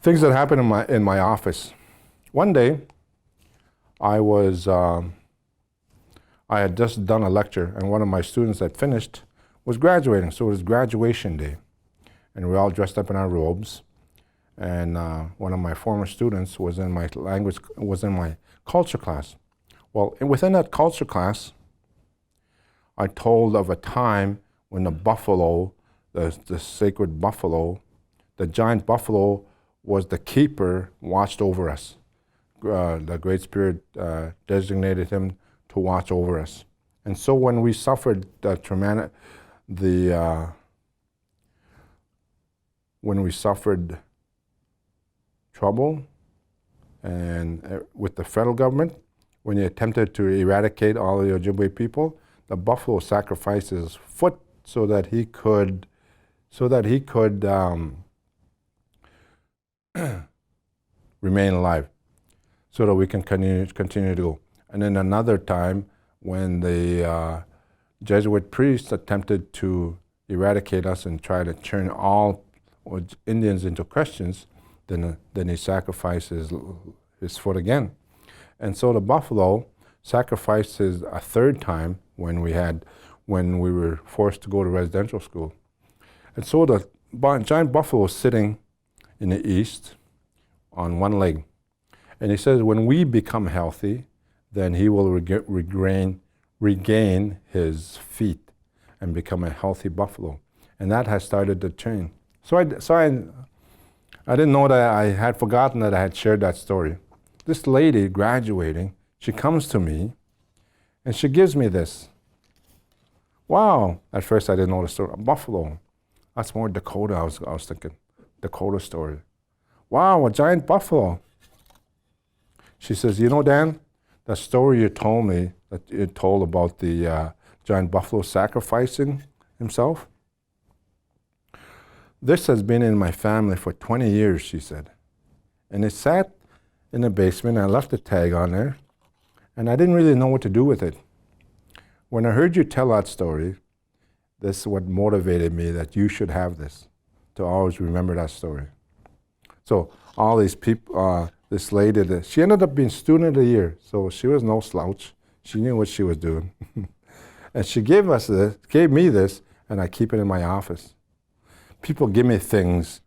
Things that happened in my office. One day, I was I had just done a lecture, and one of my students that finished was graduating. So it was graduation day, and we were all dressed up in our robes. And one of my former students was in my culture class. Well, within that culture class, I told of a time when the buffalo, the sacred buffalo, the giant buffalo, was the keeper, watched over us. The Great Spirit designated him to watch over us. And so when we suffered when we suffered trouble and with the federal government, when he attempted to eradicate all the Ojibwe people, the buffalo sacrificed his foot so that he could remain alive, so that we can continue to go. And then another time when the Jesuit priests attempted to eradicate us and try to turn all Indians into Christians, then he sacrifices his foot again. And so the buffalo sacrifices a third time when we were forced to go to residential school. And so the giant buffalo was sitting in the east on one leg. And he says, when we become healthy, then he will regain his feet and become a healthy buffalo. And that has started to change. So I didn't know that. I had forgotten that I had shared that story. This lady graduating, she comes to me and she gives me this. Wow. At first I didn't know the story. A buffalo. That's more Dakota, I was thinking. Dakota story. Wow, a giant buffalo. She says, you know, Dan, the story you told me, that you told about the giant buffalo sacrificing himself, this has been in my family for 20 years, she said. And it sat in the basement, and I left a tag on there, and I didn't really know what to do with it. When I heard you tell that story, this is what motivated me, that you should have this, to always remember that story. So all these people, this lady, she ended up being student of the year, so she was no slouch. She knew what she was doing. And she gave me this, and I keep it in my office. People give me things